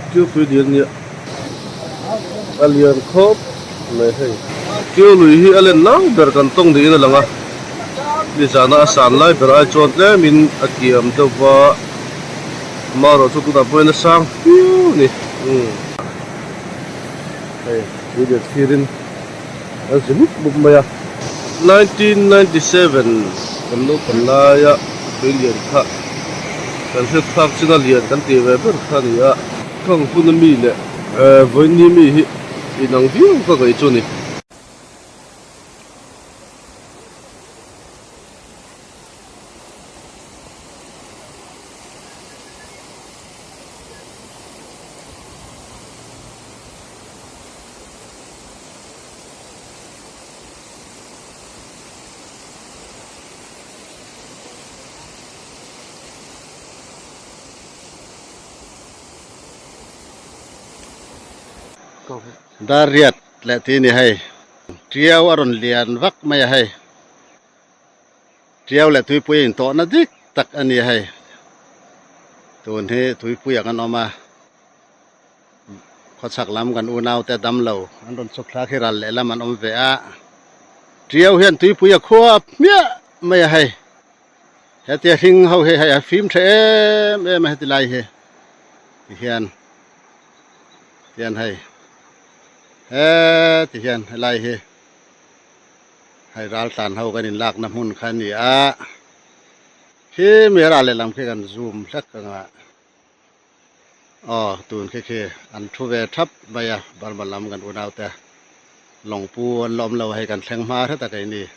Chhimtuipui lian ni alian khuap mai hei kêu lui hi alen nang ber kan tong di na langa ni jana san lai ber ai chon le min akiam to wa maro chu tu da poina sang piu ni hei video thirin azimuk bumaya 1997 kan lo kan la ya billion kha kan se thak china lian kan ti ve ber kha ni ya khang pun mi le voi ni mi hi inang viu ka gai chu ni Dariat leti ni hai Tiau aron lian vak mai hai Tiau le Chhimtuipui in to na dik tak ani hai tun he Chhimtuipui kan oma khosak lam kan unau te dam lo an ron chokla khiral le lam an om ve a Tiau hian Chhimtuipui a khuap mia mai hai hetia hing ho he hai phim the em he ti lai he hian hai thì hiện lại hay ra tàn hậu cái lạc nằm hun khai nhỉ khi mình ra lại làm cái gần zoom chắc cả tuần cái ăn thu về thấp bây giờ bạn làm gần u nào ta lòng pu lom lâu hay gần sang ma hết cái này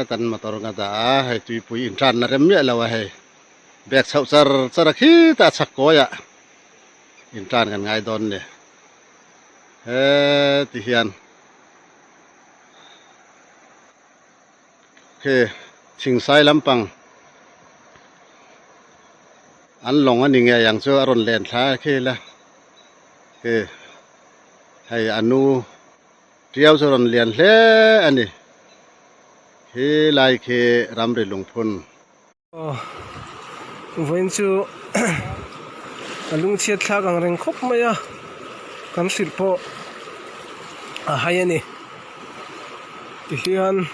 tận mà tao nghe ta hay Chhimtuipui in tràn là rem nhẹ lâu hay bẹt sầu sar khi ta sắc coi à in tràn gần ngay đón này thì hiện khi chỉnh sai lắm bằng ăn lòng anh nghe yang cho aron len tha khi là khi hay anu Tiau cho aron len le anh đi khi lại khi ram re lung phun vậy chứ lung chiết thang gang reng khop mày à kan sir po hay ani hian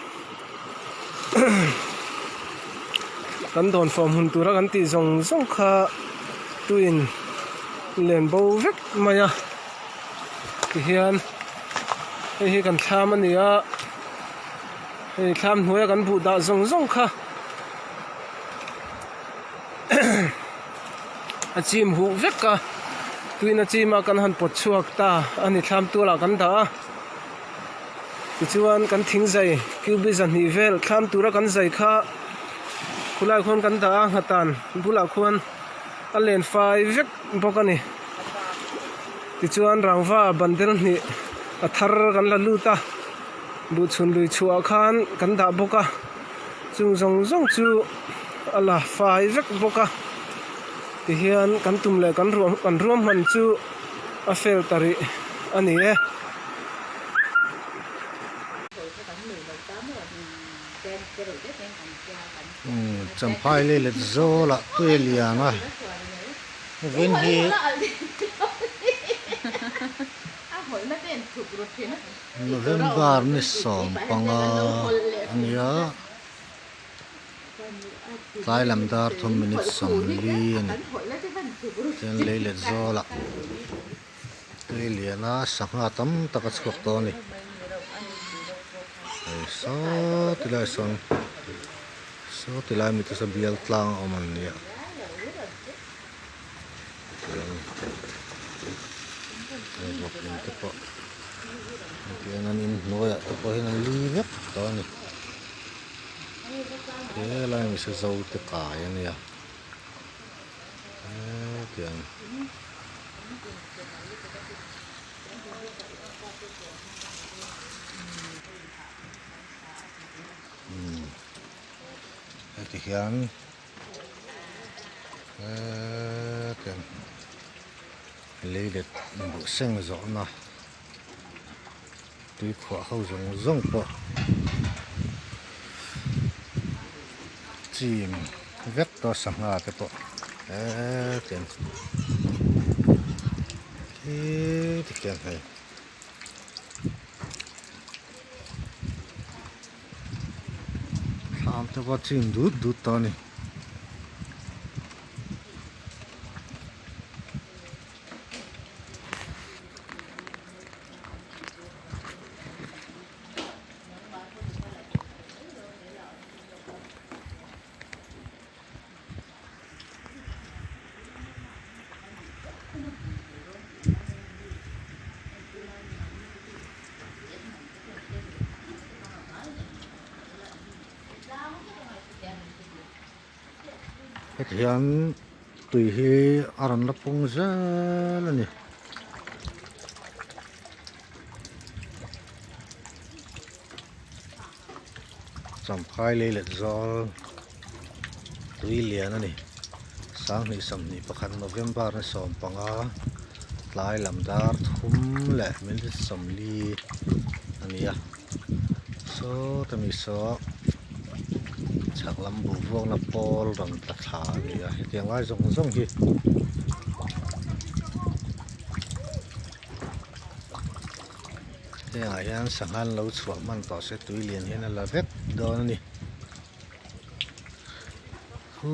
kan don form hun tura kan ti zong zong kha tuin len bo vek maya hian hi kan tham ani a hi tham hnuai kan bu da zong zong kha a chim hu vek ka tuina chima kan han pot chuak ta ani tham tu la kan da chuan kan thing zai cubi zan hi vel tham tu ra kan zai kha khulai khon kan da ngatan bula khon alen fai vek bokani chuan rangwa bandel ni athar kan la lu ta bu chun lui chua khan kan da boka chung zong zong chu ala fai vek boka hian kan tum le kan rom man chu a fel tari ani e champai le let zo la tuê liang à vin hi November ni som panga ania tai lam dar thom minute som li ani ten le let zo la tuê liana sanga tam taka chhuak to ni so tilai son so tilai mi to sa bial tlang oman nia tepo tianan in noya tepo hinan liwek to ni lai mi sa zo te ka yan ya tian thì hian tian lấy được bộ xanh rõ na tui khua khâu rong rong po chim vét to sang nga te po tiền thì tiền này làm cho quá chim đút to này hiện tùy hi aran la pung ra là nè chăm khai lấy lệ gió tùy liền nè sáng nay sầm ni pakhan November na som panga lai lam dar thum le min som li ania so tami so chak lam bu vong na pol ram ta tha ni a tiang lai zong zong hi te a yan sangan lo chuak man to se tui lian hian la vet do ni hu